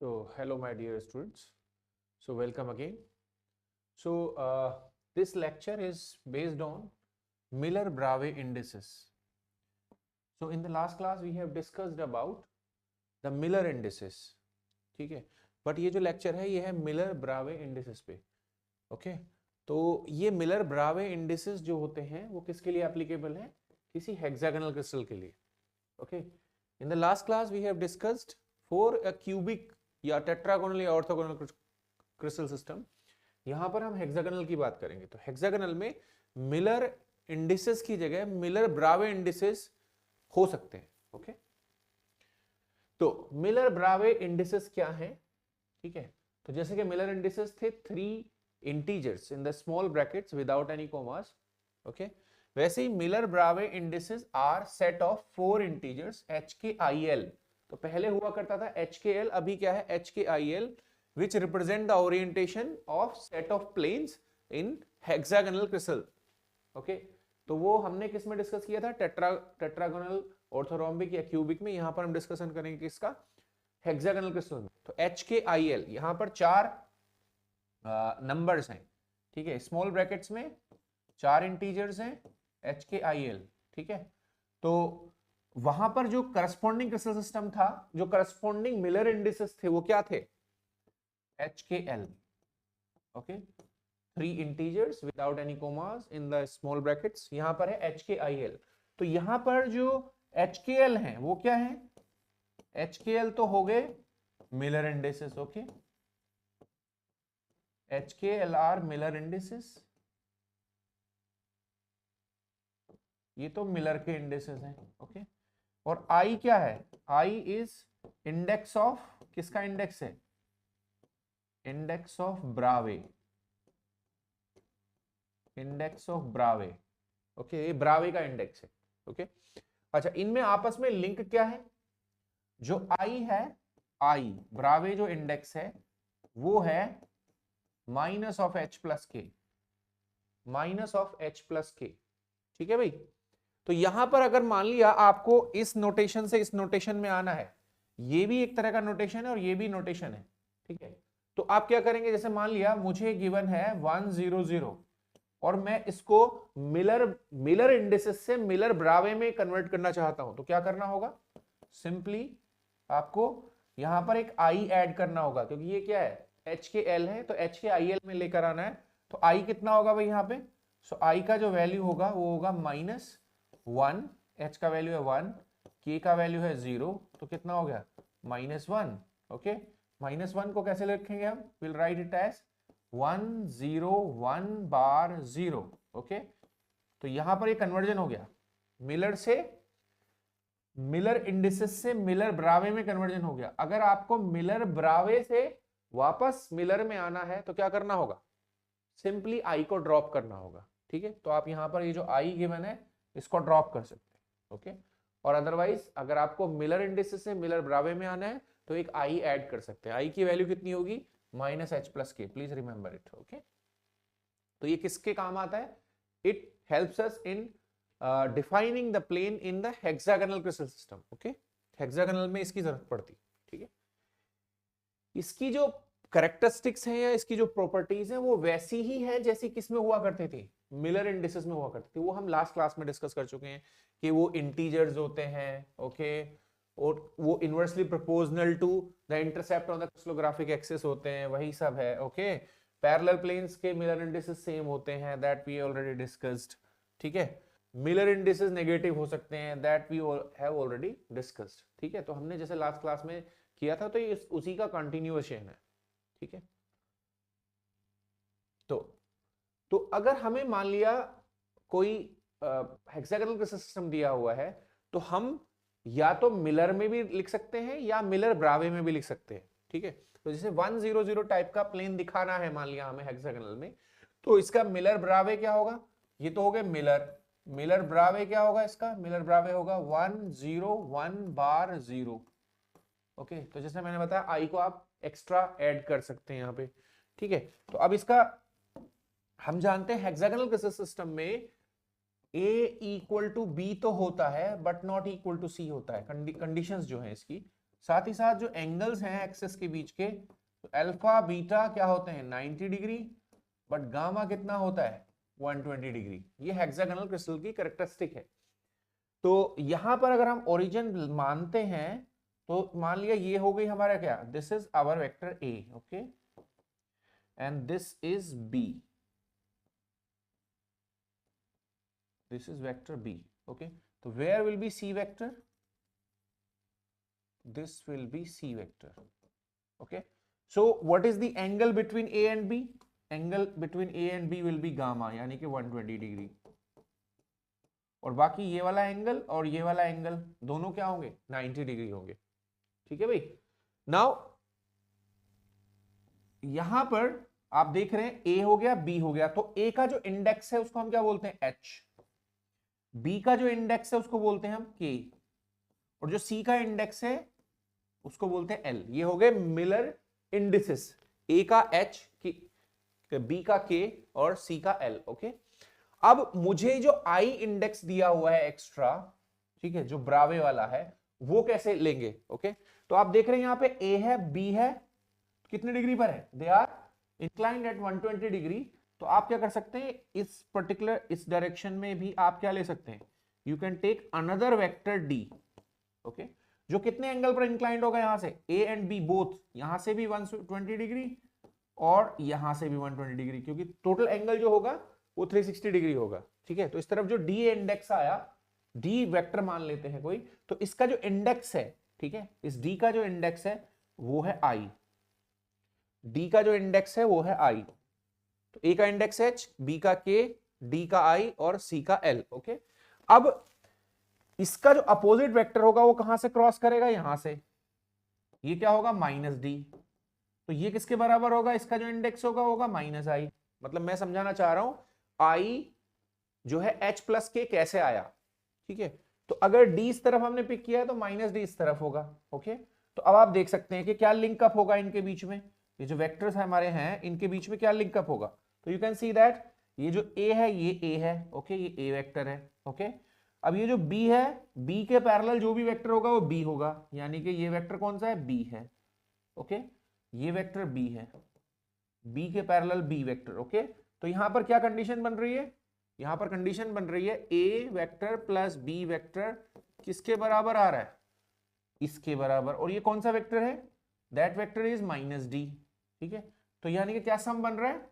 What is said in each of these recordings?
So hello my dear students. So welcome again. So this lecture is based on Miller-Brave indices. So in the last class we have discussed about the Miller indices. ठीक है, but ये जो lecture है ये है Miller Bravais indices पे. Okay तो ये मिलर ब्रावे इंडिसेस जो होते हैं वो किसके लिए एप्लीकेबल है? किसी हेक्सागोनल क्रिस्टल के लिए. Okay in the last class we have discussed for a cubic या टेट्रागोनल या ऑर्थोगोनल क्रिस्टल सिस्टम. यहां पर हम हेक्सागोनल की बात करेंगे. तो हेक्सागोनल में मिलर इंडिसेस की जगह मिलर ब्रावे इंडिसेस हो सकते हैं. ओके तो मिलर ब्रावे इंडिसेस क्या है? ठीक है, तो जैसे कि मिलर इंडिसेस थे 3 integers in the small brackets without any commas. Okay वैसे ही Miller Bravais indices are set of 4 integers HKIL. तो पहले हुआ करता था HKL, अभी क्या है HKIL, which represent the orientation of set of planes in hexagonal crystal. Okay तो वो हमने किस में डिस्कस किया था? टेट्रागोनल, ऑर्थोरोम्बिक या क्यूबिक में. यहां पर हम डिस्कशन करेंगे किसका? हेक्सागोनल क्रिस्टल में. तो HKIL यहां पर 4 नंबर्स हैं. ठीक है, स्मॉल ब्रैकेट्स में 4 इंटीजर्स हैं HKIL. ठीक है, तो वहां पर जो करस्पॉन्डिंग क्रिस्टल सिस्टम था, जो करस्पॉन्डिंग मिलर इंडिसेस थे वो क्या थे? HKL. Okay 3 integers without any commas in the small brackets. यहां पर है HKIL. तो यहां पर जो HKL हैं वो क्या है? HKL तो हो गए Miller indices. Okay HKL are Miller indices. ये तो मिलर के इंडिसेस हैं. ओके और I क्या है? I इज इंडेक्स ऑफ, किसका इंडेक्स है? Index of Bravais. Index of Bravais. Okay ये ब्रावे का इंडेक्स है. ओके अच्छा इनमें आपस में लिंक क्या है? जो I है, I ब्रावे जो इंडेक्स है वो है माइनस ऑफ H प्लस के. माइनस ऑफ H प्लस के. ठीक है भाई. तो यहां पर अगर मान लिया आपको इस नोटेशन से इस नोटेशन में आना है, ये भी एक तरह का नोटेशन है और ये भी नोटेशन है. ठीक है, तो आप क्या करेंगे? जैसे मान लिया मुझे गिवन है 100 और मैं इसको मिलर इंडिसेस से मिलर ब्रावे में कन्वर्ट करना चाहता हूं, तो क्या करना होगा? सिंपली आपको यहां पर एक I ऐड करना होगा, क्योंकि ये क्या है? HKL है, तो HKIL में लेकर आना है. तो I कितना होगा भाई यहाँ पे? सो I का जो वैल्यू होगा वो होगा -1. H का वैल्यू है 1, K का वैल्यू है 0, तो कितना हो गया? -1. ओके -1 को कैसे लिखेंगे हम? Will write it as 101 bar 0. Okay तो यहां पर ये कन्वर्जन हो गया, मिलर से मिलर इंडिसेस से मिलर ब्रावे में कन्वर्जन हो गया. अगर आपको मिलर ब्रावे से वापस मिलर में आना है तो क्या करना होगा? सिंपली I को ड्रॉप करना होगा. ठीक है, तो आप यहां पर ये जो I गिवन है इसको ड्रॉप कर सकते हैं. ओके और अदरवाइज अगर आपको मिलर इंडिसेस से मिलर ब्रावे में आना है तो एक I ऐड कर सकते हैं. I की वैल्यू कितनी होगी? -H plus K. Please remember it. Okay तो ये किसके काम आता है? It helps us in defining the plane in the hexagonal crystal system. Okay hexagonal में इसकी जरूरत पड़ती. ठीक है, इसकी जो कैरेक्टरिस्टिक्स हैं या इसकी जो प्रॉपर्टीज हैं वो वैसी ही है जैसी किसमें हुआ करते थे? मिलर इंडिसेस में हुआ करते थे. वो हम लास्ट क्लास में डिस्कस कर चुके हैं कि वो इंटीजर्स होते हैं. ओके और वो inversely proportional to the intercept on the crystallographic axis होते हैं. वही सब है. ओके पैरेलल प्लेन्स के मिलर इंडिसेस सेम होते हैं, दैट वी ऑलरेडी डिस्कस्ड. ठीक है, मिलर इंडिसेस नेगेटिव हो सकते हैं, that we have already discussed. ठीक है, तो हमने जैसे लास्ट क्लास में किया था तो ये उसी का कंटिन्यूएशन है. ठीक है, तो अगर हमें मान लिया कोई हेक्सागोनल क्रिस्टल सिस्टम दिया हुआ है तो हम या तो मिलर में भी लिख सकते हैं या मिलर ब्रावे में भी लिख सकते हैं. ठीक है, तो जैसे 100 टाइप का प्लेन दिखाना है मान लिया हमें हेक्सागोनल में, तो इसका मिलर ब्रावे क्या होगा? ये तो हो गया मिलर ब्रावे क्या होगा? इसका मिलर ब्रावे होगा 101 बार 0. ओके तो जैसे मैंने बताया I को आप एक्स्ट्रा ऐड कर सकते हैं यहाँ पे. ठीक है, तो अब इसका हम जानते हैं हेक्सागोनल क्रिस्टल सिस्टम में A = B तो होता है but not equal to C होता है. कंडीशंस जो है इसकी साथ ही साथ जो एंगल्स हैं एक्सेस के बीच के, तो अल्फा बीटा क्या होते हैं 90 डिग्री, बट गामा कितना होता है 120 डिग्री। ये हेक्सागोनल क्रिस्टल की कैरेक्टरिस्टिक है। तो यहां पर अगर हम ओरिजिन मानते हैं तो मान लिया ये हो गई हमारा क्या, this is our vector A, okay, and this is B, this is vector B, okay. तो where will be C vector, this will be C vector, okay. So what is the angle between A and B? Angle between A and B will be gamma, यानी कि 120 degree, और बाकी ये वाला angle और ये वाला एंगल दोनों क्या होंगे 90 डिग्री होंगे, ठीक है भाई। नाउ यहां पर आप देख रहे हैं A हो गया B हो गया, तो A का जो इंडेक्स है उसको हम क्या बोलते हैं H, B का जो इंडेक्स है उसको बोलते हैं हम K, और जो C का इंडेक्स है उसको बोलते हैं L। ये हो गए मिलर इंडिसेस, A का H, B का K और C का L, ओके। अब मुझे जो I इंडेक्स दिया हुआ है एक्स्ट्रा, ठीक है, जो ब्रावे वाला है, वो कैसे लेंगे, ओके। तो आप देख रहे हैं यहां पे A है B है, कितने डिग्री पर है, they are inclined at 120 degree. तो आप क्या कर सकते हैं, इस पर्टिकुलर इस डायरेक्शन में भी आप क्या ले सकते हैं, you can take another vector D, okay, जो कितने एंगल पर इंक्लाइंड होगा, यहां से A एंड B बोथ, यहां से भी 120 डिग्री और यहां से भी 120 डिग्री, क्योंकि टोटल एंगल जो होगा वो 360 डिग्री होगा, ठीक है। तो इस तरफ जो D इंडेक्स आया, D वेक्टर मान लेते हैं कोई, तो इसका जो इंडेक्स है, ठीक है, इस D का जो इंडेक्स है वो है I, D का जो इंडेक्स है वो है I। तो A का इंडेक्स H, B का K, D का I और C का L, ओके। अब इसका जो अपोजिट वेक्टर होगा वो कहां से क्रॉस करेगा, यहां से, ये क्या होगा -D, तो ये किसके बराबर होगा, इसका जो इंडेक्स होगा -I। मतलब मैं समझाना चाह रहा हूं I जो है H प्लस K कैसे आया, ठीक है। तो अगर D इस तरफ हमने पिक किया है तो -D इस तरफ होगा, ओके। तो अब आप देख सकते हैं कि क्या लिंकअप होगा इनके बीच में, ये जो वेक्टर्स हमारे हैं इनके बीच में क्या लिंकअप होगा। तो यू कैन सी दैट ये जो A है ये A है, ओके, ये A वेक्टर है, ओके। अब ये जो B है, B के पैरेलल जो भी वेक्टर होगा वो B होगा, यानी कि ये वेक्टर कौन सा है, B है, ओके, ये वेक्टर B है, B के पैरेलल B वेक्टर, ओके। तो यहां पर क्या कंडीशन बन रही है, यहां पर कंडीशन बन रही है A vector plus B vector किसके बराबर आ रहा है, इसके बराबर, और ये कौन सा वेक्टर है, दैट वेक्टर इज -D, ठीक है। तो यानी कि क्या सम बन रहा है,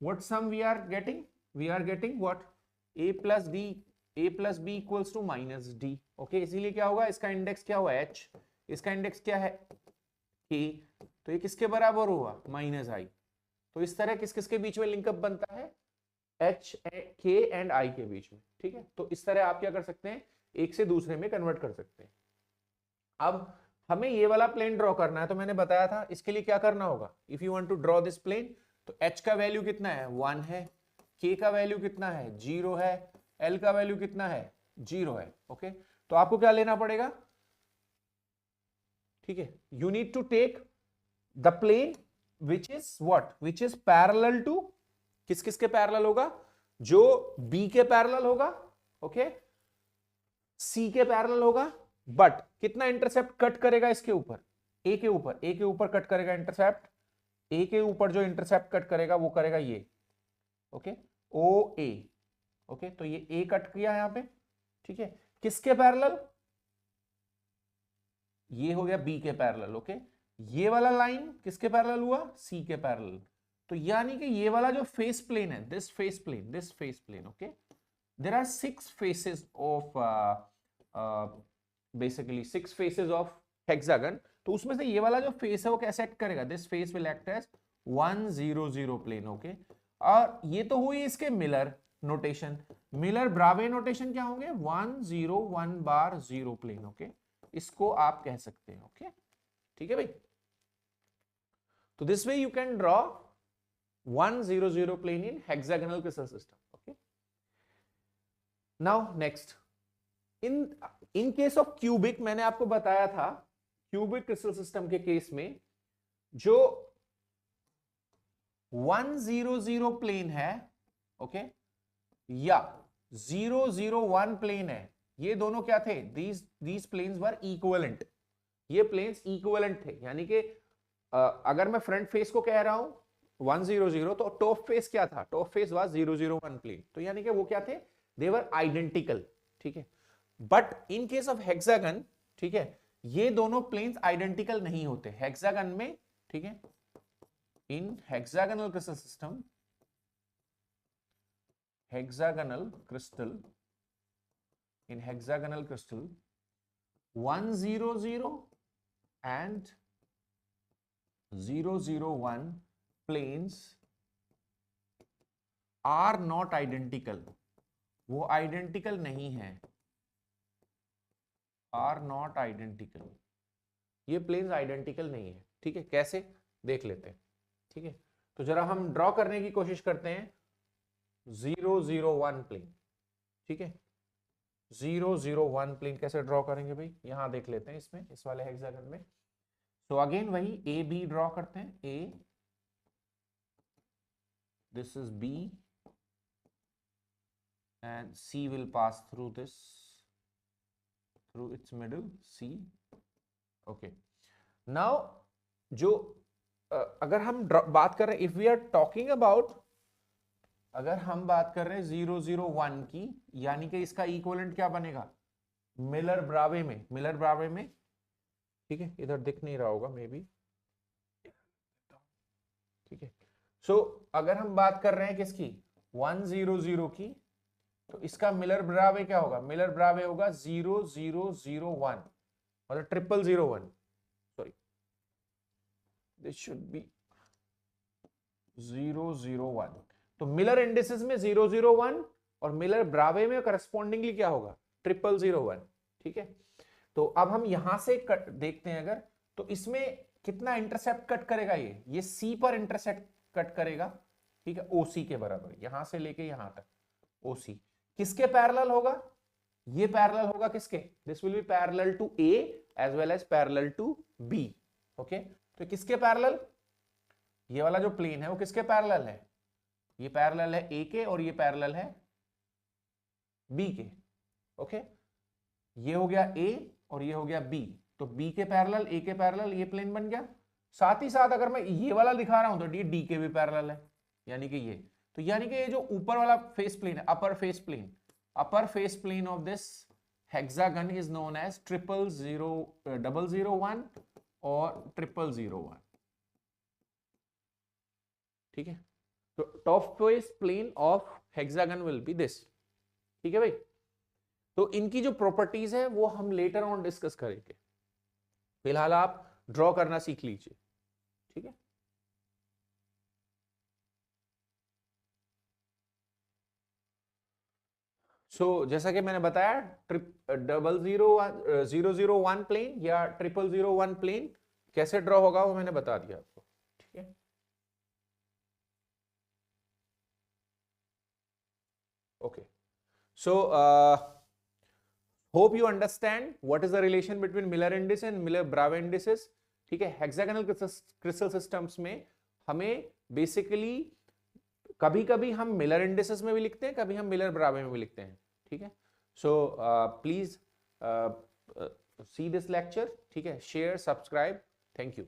what sum we are getting what, A plus B equals to -D, okay. इसीलिए क्या होगा, इसका इंडेक्स क्या हुआ H, इसका इंडेक्स क्या है K, तो ये किसके बराबर हुआ -I। तो इस तरह किस किसके बीच में लिंकअप बनता है, H, K एंड I के बीच में, ठीक है। तो इस तरह आप क्या कर सकते हैं, एक से दूसरे में कन्वर्ट कर सकते हैं। अब हमें ये वाला प्लेन ड्रॉ करना है, तो मैंने बताया था इसके लिए क्या करना होगा, if you want to draw this plane, तो H का वैल्यू कितना है 1 है, K का वैल्यू कितना है 0 है, L का वैल्यू कितना है 0 है, ओके। तो आपको क्या लेना पड़ेगा, ठीक है, you need to take the plane which is what, which is parallel to, किस किस के पैरेलल होगा, जो B के पैरेलल होगा, ओके, C के पैरेलल होगा, बट कितना इंटरसेप्ट कट करेगा इसके ऊपर, A के ऊपर कट करेगा इंटरसेप्ट, A के ऊपर जो इंटरसेप्ट कट करेगा वो करेगा ये, ओके, OA, ओके। तो ये A कट किया यहां पे, ठीक है, किसके पैरेलल, ये हो गया B के पैरेलल, ओके। ये वाला लाइन किसके पैरेलल हुआ, C के पैरेलल। तो यानी कि ये वाला जो फेस प्लेन है, this face plane, okay, there are 6 faces of basically 6 faces of hexagon. तो उसमें से ये वाला जो फेस है वो कैसे एक्ट करेगा, this face will act as 1 0 0 plane, okay. और ये तो हुई इसके Miller notation, Miller Bravais notation क्या होंगे 1 0 1 बार 0 प्लेन, ओके, इसको आप कह सकते हैं, ओके, ठीक है भाई। तो this way you can draw 1 0 0 plane in hexagonal crystal system, okay. Now next, in case of cubic, मैंने आपको बताया था क्यूबिक क्रिस्टल सिस्टम के केस में जो 1 0 0 प्लेन है, ओके, या 0 0 1 प्लेन है, ये दोनों क्या थे, these planes were equivalent, ये प्लेन्स इक्विवेलेंट थे, यानी कि अगर मैं फ्रंट फेस को कह रहा हूं 100 तो टॉप फेस क्या था, टॉप फेस वाज 001 प्लेन, तो यानी कि वो क्या थे, दे वर आइडेंटिकल, ठीक है। But in case of hexagon, ठीक है, ये दोनों प्लेन्स आइडेंटिकल नहीं होते हेक्सागन में, ठीक है। In hexagonal crystal system, hexagonal crystal, in hexagonal crystal 100 and 001 planes are not identical, वो आइडेंटिकल नहीं है, आर नॉट आइडेंटिकल, ये प्लेन्स आइडेंटिकल नहीं है, ठीक है। कैसे देख लेते हैं, ठीक है। तो जरा हम ड्रॉ करने की कोशिश करते हैं 001 प्लेन, ठीक है। 001 प्लेन कैसे ड्रॉ करेंगे भाई, यहां देख लेते हैं इसमें, इस वाले हेक्सागन में। तो अगेन वही ए बी ड्रॉ करते हैं, A, this is B and C will pass through this, through its middle C, okay. Now जो अगर हम बात कर रहे हैं, if we are talking about, अगर हम बात कर रहे हैं 001 की, यानी कि इसका इक्विवेलेंट क्या बनेगा, मिलर ब्रावे में, मिलर ब्रावे में, ठीक है, इधर दिख नहीं रहा होगा मे बी, ठीक है। सो अगर हम बात कर रहे हैं किसकी, 100 की, तो इसका मिलर ब्रावे क्या होगा, मिलर ब्रावे होगा 0001, मतलब 0001, सॉरी दिस शुड बी 001। तो मिलर इंडिसेस में 001 और मिलर ब्रावे में करस्पॉन्डिंगली क्या होगा, 0001, ठीक है। तो अब हम यहां से देखते हैं अगर, तो इसमें कितना इंटरसेप्ट कट करेगा, ये सी पर इंटरसेप्ट कट करेगा, ठीक है, ओसी के बराबर, यहां से लेके यहां तक ओसी किसके पैरेलल होगा, ये पैरेलल होगा किसके, this will be parallel to A as well as parallel to B, okay. तो किसके पैरेलल, ये वाला जो प्लेन है वो किसके पैरेलल है, ये पैरेलल है ए के और ये पैरेलल है बी के, ओके। ये हो गया ए और ये हो गया बी, तो बी के पैरेलल ए के पैरेलल ये प्लेन बन गया। साथ ही साथ अगर मैं ये वाला दिखा रहा हूं तो ये डी के भी पैरेलल है, यानी कि ये, तो यानी कि ये जो ऊपर वाला फेस प्लेन है, upper face plane, upper face plane of this hexagon is known as 001 और 001, ठीक है। तो top face plane of hexagon will be this, ठीक है भाई। तो इनकी जो प्रॉपर्टीज है वो हम लेटर ऑन डिस्कस करेंगे, फिलहाल आप ड्रॉ करना सीख लीजिए, ठीक है। सो जैसा कि मैंने बताया 001 प्लेन या 0001 प्लेन कैसे ड्रॉ होगा वो मैंने बता दिया आपको, ठीक है। Okay, so hope you understand what is the relation between Miller indices and Miller-Brave indices, ठीक है। हेक्सागोनल क्रिस्टल सिस्टम्स में हमें बेसिकली कभी कभी हम मिलर इंडिसेस में भी लिखते हैं, कभी हम मिलर ब्रावे में भी लिखते हैं, ठीक है। So please see this lecture, ठीक है, शेयर, सब्सक्राइब, थैंक यू।